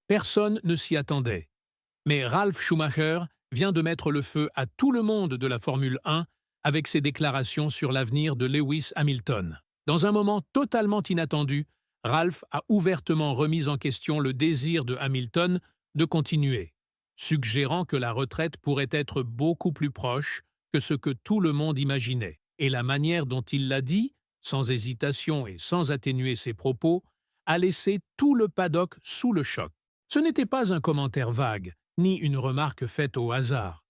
Personne ne s'y attendait. Mais Ralf Schumacher vient de mettre le feu à tout le monde de la Formule 1 avec ses déclarations sur l'avenir de Lewis Hamilton. Dans un moment totalement inattendu, Ralf a ouvertement remis en question le désir de Hamilton de continuer, suggérant que la retraite pourrait être beaucoup plus proche que ce que tout le monde imaginait. Et la manière dont il l'a dit, sans hésitation et sans atténuer ses propos, a laissé tout le paddock sous le choc. Ce n'était pas un commentaire vague, ni une remarque faite au hasard.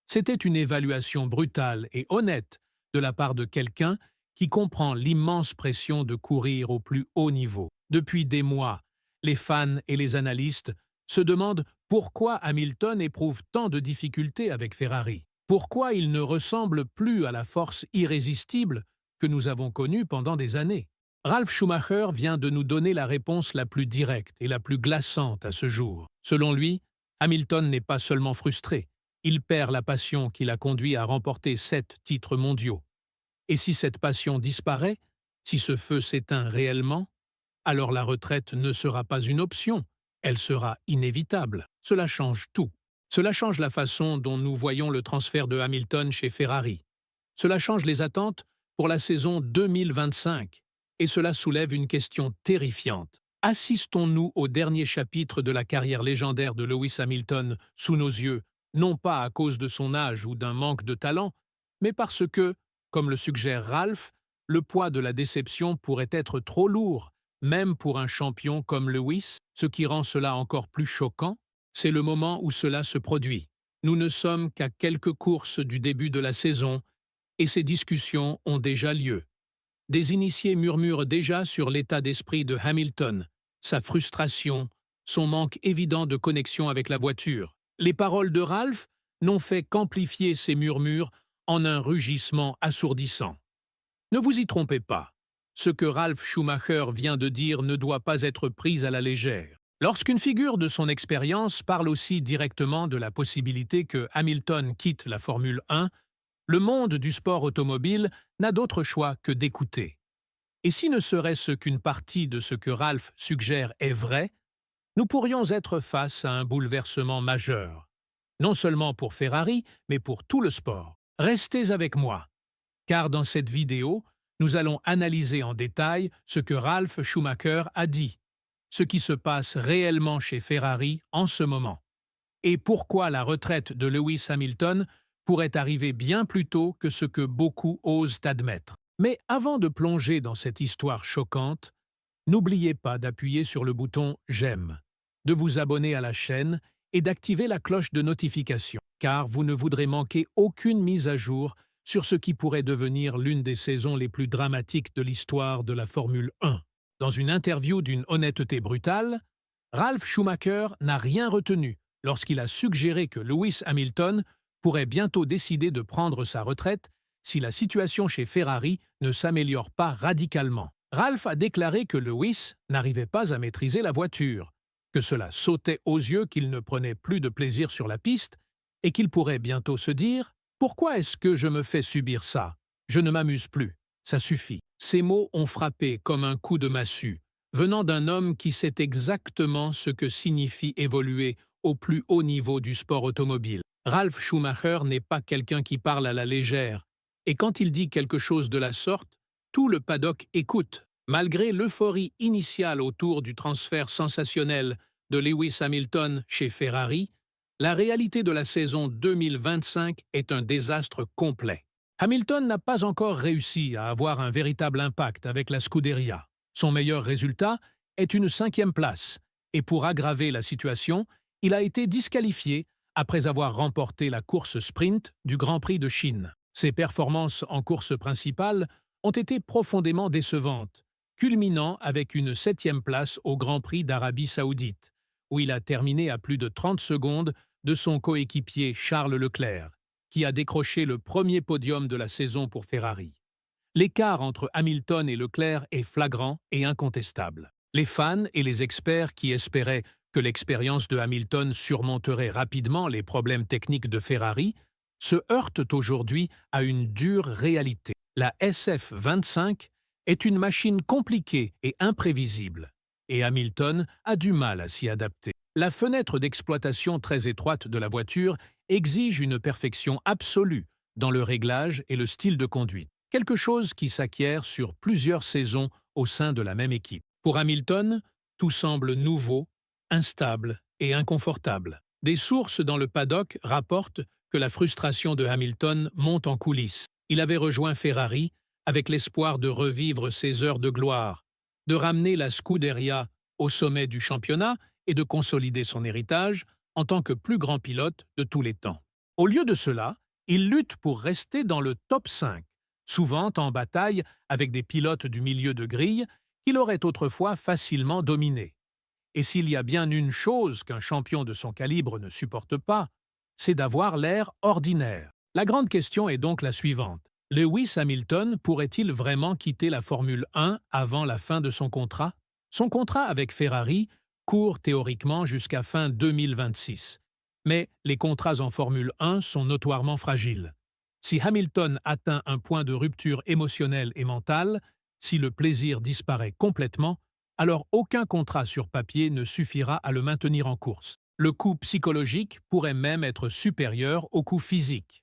C'était une évaluation brutale et honnête de la part de quelqu'un qui comprend l'immense pression de courir au plus haut niveau. Depuis des mois, les fans et les analystes se demandent pourquoi Hamilton éprouve tant de difficultés avec Ferrari. Pourquoi il ne ressemble plus à la force irrésistible que nous avons connue pendant des années. Ralf Schumacher vient de nous donner la réponse la plus directe et la plus glaçante à ce jour. Selon lui, Hamilton n'est pas seulement frustré, il perd la passion qui l'a conduit à remporter 7 titres mondiaux. Et si cette passion disparaît, si ce feu s'éteint réellement, alors la retraite ne sera pas une option, elle sera inévitable. Cela change tout. Cela change la façon dont nous voyons le transfert de Hamilton chez Ferrari. Cela change les attentes pour la saison 2025. Et cela soulève une question terrifiante. Assistons-nous au dernier chapitre de la carrière légendaire de Lewis Hamilton sous nos yeux, non pas à cause de son âge ou d'un manque de talent, mais parce que, comme le suggère Ralph, le poids de la déception pourrait être trop lourd, même pour un champion comme Lewis, ce qui rend cela encore plus choquant, c'est le moment où cela se produit. Nous ne sommes qu'à quelques courses du début de la saison, et ces discussions ont déjà lieu. Des initiés murmurent déjà sur l'état d'esprit de Hamilton, sa frustration, son manque évident de connexion avec la voiture. Les paroles de Ralph n'ont fait qu'amplifier ces murmures en un rugissement assourdissant. Ne vous y trompez pas, ce que Ralf Schumacher vient de dire ne doit pas être pris à la légère. Lorsqu'une figure de son expérience parle aussi directement de la possibilité que Hamilton quitte la Formule 1, le monde du sport automobile n'a d'autre choix que d'écouter. Et si ne serait-ce qu'une partie de ce que Ralph suggère est vrai, nous pourrions être face à un bouleversement majeur. Non seulement pour Ferrari, mais pour tout le sport. Restez avec moi, car dans cette vidéo, nous allons analyser en détail ce que Ralf Schumacher a dit, ce qui se passe réellement chez Ferrari en ce moment, et pourquoi la retraite de Lewis Hamilton pourrait arriver bien plus tôt que ce que beaucoup osent admettre. Mais avant de plonger dans cette histoire choquante, n'oubliez pas d'appuyer sur le bouton « J'aime », de vous abonner à la chaîne et d'activer la cloche de notification, car vous ne voudrez manquer aucune mise à jour sur ce qui pourrait devenir l'une des saisons les plus dramatiques de l'histoire de la Formule 1. Dans une interview d'une honnêteté brutale, Ralf Schumacher n'a rien retenu lorsqu'il a suggéré que Lewis Hamilton pourrait bientôt décider de prendre sa retraite si la situation chez Ferrari ne s'améliore pas radicalement. Ralf a déclaré que Lewis n'arrivait pas à maîtriser la voiture, que cela sautait aux yeux qu'il ne prenait plus de plaisir sur la piste et qu'il pourrait bientôt se dire « Pourquoi est-ce que je me fais subir ça? Je ne m'amuse plus. Ça suffit. » Ces mots ont frappé comme un coup de massue, venant d'un homme qui sait exactement ce que signifie évoluer au plus haut niveau du sport automobile. Ralf Schumacher n'est pas quelqu'un qui parle à la légère, et quand il dit quelque chose de la sorte, tout le paddock écoute. Malgré l'euphorie initiale autour du transfert sensationnel de Lewis Hamilton chez Ferrari, la réalité de la saison 2025 est un désastre complet. Hamilton n'a pas encore réussi à avoir un véritable impact avec la Scuderia. Son meilleur résultat est une 5e place, et pour aggraver la situation, il a été disqualifié après avoir remporté la course sprint du Grand Prix de Chine. Ses performances en course principale ont été profondément décevantes, culminant avec une 7e place au Grand Prix d'Arabie Saoudite, où il a terminé à plus de 30 secondes de son coéquipier Charles Leclerc, qui a décroché le premier podium de la saison pour Ferrari. L'écart entre Hamilton et Leclerc est flagrant et incontestable. Les fans et les experts qui espéraient que l'expérience de Hamilton surmonterait rapidement les problèmes techniques de Ferrari se heurtent aujourd'hui à une dure réalité. La SF25 est une machine compliquée et imprévisible. et Hamilton a du mal à s'y adapter. La fenêtre d'exploitation très étroite de la voiture exige une perfection absolue dans le réglage et le style de conduite, quelque chose qui s'acquiert sur plusieurs saisons au sein de la même équipe. Pour Hamilton, tout semble nouveau, instable et inconfortable. Des sources dans le paddock rapportent que la frustration de Hamilton monte en coulisses. Il avait rejoint Ferrari avec l'espoir de revivre ses heures de gloire, de ramener la Scuderia au sommet du championnat et de consolider son héritage en tant que plus grand pilote de tous les temps. Au lieu de cela, il lutte pour rester dans le top 5, souvent en bataille avec des pilotes du milieu de grille qu'il aurait autrefois facilement dominés. Et s'il y a bien une chose qu'un champion de son calibre ne supporte pas, c'est d'avoir l'air ordinaire. La grande question est donc la suivante. Lewis Hamilton pourrait-il vraiment quitter la Formule 1 avant la fin de son contrat? Son contrat avec Ferrari court théoriquement jusqu'à fin 2026. Mais les contrats en Formule 1 sont notoirement fragiles. Si Hamilton atteint un point de rupture émotionnelle et mentale, si le plaisir disparaît complètement, alors aucun contrat sur papier ne suffira à le maintenir en course. Le coût psychologique pourrait même être supérieur au coût physique.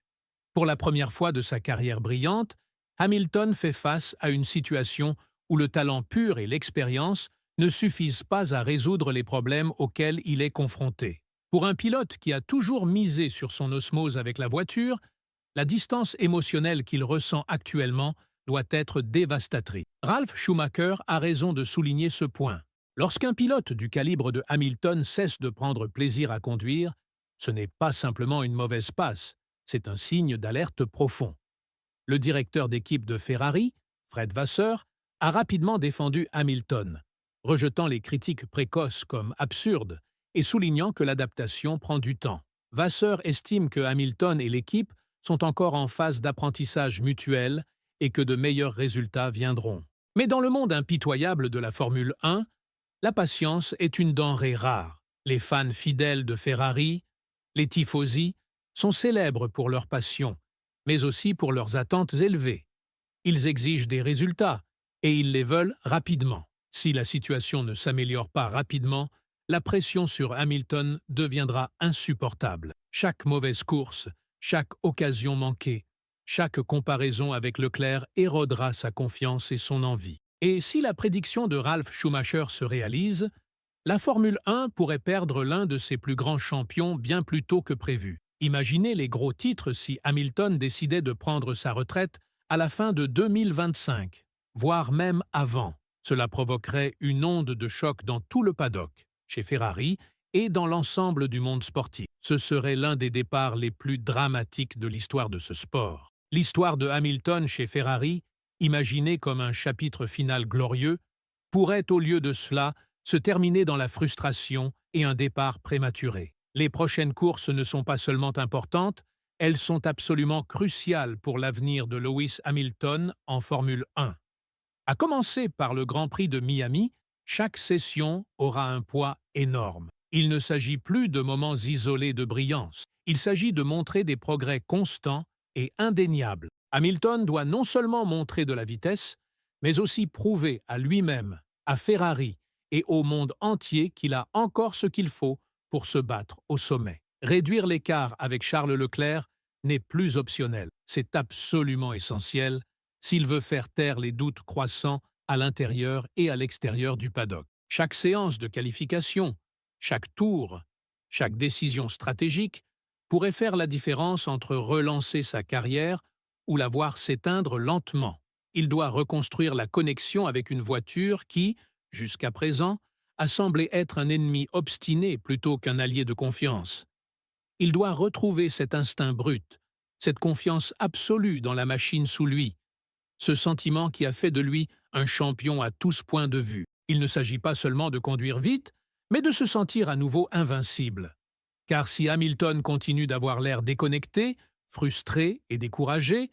Pour la première fois de sa carrière brillante, Hamilton fait face à une situation où le talent pur et l'expérience ne suffisent pas à résoudre les problèmes auxquels il est confronté. Pour un pilote qui a toujours misé sur son osmose avec la voiture, la distance émotionnelle qu'il ressent actuellement doit être dévastatrice. Ralf Schumacher a raison de souligner ce point. Lorsqu'un pilote du calibre de Hamilton cesse de prendre plaisir à conduire, ce n'est pas simplement une mauvaise passe, c'est un signe d'alerte profond. Le directeur d'équipe de Ferrari, Fred Vasseur, a rapidement défendu Hamilton, rejetant les critiques précoces comme absurdes et soulignant que l'adaptation prend du temps. Vasseur estime que Hamilton et l'équipe sont encore en phase d'apprentissage mutuel et que de meilleurs résultats viendront. Mais dans le monde impitoyable de la Formule 1, la patience est une denrée rare. Les fans fidèles de Ferrari, les tifosi, sont célèbres pour leur passion, mais aussi pour leurs attentes élevées. Ils exigent des résultats, et ils les veulent rapidement. Si la situation ne s'améliore pas rapidement, la pression sur Hamilton deviendra insupportable. Chaque mauvaise course, chaque occasion manquée, chaque comparaison avec Leclerc érodera sa confiance et son envie. Et si la prédiction de Ralf Schumacher se réalise, la Formule 1 pourrait perdre l'un de ses plus grands champions bien plus tôt que prévu. Imaginez les gros titres si Hamilton décidait de prendre sa retraite à la fin de 2025, voire même avant. Cela provoquerait une onde de choc dans tout le paddock, chez Ferrari et dans l'ensemble du monde sportif. Ce serait l'un des départs les plus dramatiques de l'histoire de ce sport. L'histoire de Hamilton chez Ferrari, imaginée comme un chapitre final glorieux, pourrait au lieu de cela se terminer dans la frustration et un départ prématuré. Les prochaines courses ne sont pas seulement importantes, elles sont absolument cruciales pour l'avenir de Lewis Hamilton en Formule 1. À commencer par le Grand Prix de Miami, chaque session aura un poids énorme. Il ne s'agit plus de moments isolés de brillance, il s'agit de montrer des progrès constants et indéniables. Hamilton doit non seulement montrer de la vitesse, mais aussi prouver à lui-même, à Ferrari et au monde entier qu'il a encore ce qu'il faut pour se battre au sommet. Réduire l'écart avec Charles Leclerc n'est plus optionnel, c'est absolument essentiel s'il veut faire taire les doutes croissants à l'intérieur et à l'extérieur du paddock. Chaque séance de qualification, chaque tour, chaque décision stratégique pourrait faire la différence entre relancer sa carrière ou la voir s'éteindre lentement. Il doit reconstruire la connexion avec une voiture qui, jusqu'à présent, a semblé être un ennemi obstiné plutôt qu'un allié de confiance. Il doit retrouver cet instinct brut, cette confiance absolue dans la machine sous lui, ce sentiment qui a fait de lui un champion à tous points de vue. Il ne s'agit pas seulement de conduire vite, mais de se sentir à nouveau invincible. Car si Hamilton continue d'avoir l'air déconnecté, frustré et découragé,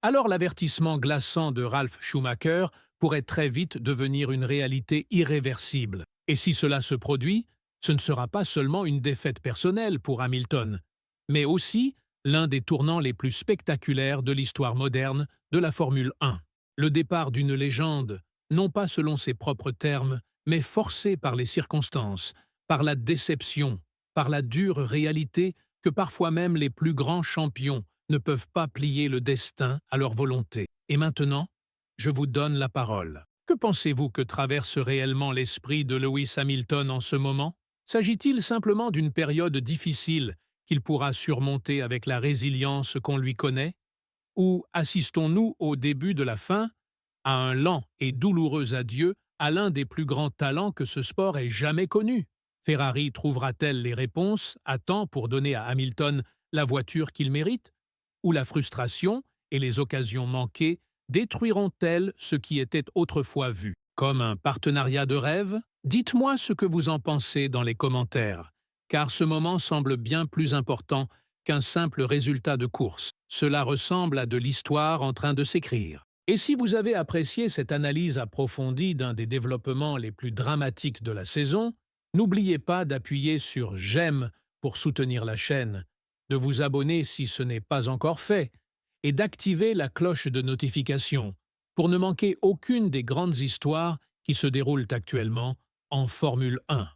alors l'avertissement glaçant de Ralf Schumacher pourrait très vite devenir une réalité irréversible. Et si cela se produit, ce ne sera pas seulement une défaite personnelle pour Hamilton, mais aussi l'un des tournants les plus spectaculaires de l'histoire moderne de la Formule 1. Le départ d'une légende, non pas selon ses propres termes, mais forcé par les circonstances, par la déception, par la dure réalité que parfois même les plus grands champions ne peuvent pas plier le destin à leur volonté. Et maintenant, je vous donne la parole. Que pensez-vous que traverse réellement l'esprit de Lewis Hamilton en ce moment? S'agit-il simplement d'une période difficile qu'il pourra surmonter avec la résilience qu'on lui connaît? Ou assistons-nous au début de la fin, à un lent et douloureux adieu à l'un des plus grands talents que ce sport ait jamais connu? Ferrari trouvera-t-elle les réponses à temps pour donner à Hamilton la voiture qu'il mérite? Ou la frustration et les occasions manquées détruiront-elles ce qui était autrefois vu comme un partenariat de rêve? Dites-moi ce que vous en pensez dans les commentaires, car ce moment semble bien plus important qu'un simple résultat de course. Cela ressemble à de l'histoire en train de s'écrire. Et si vous avez apprécié cette analyse approfondie d'un des développements les plus dramatiques de la saison, n'oubliez pas d'appuyer sur « J'aime » pour soutenir la chaîne, de vous abonner si ce n'est pas encore fait, et d'activer la cloche de notification pour ne manquer aucune des grandes histoires qui se déroulent actuellement en Formule 1.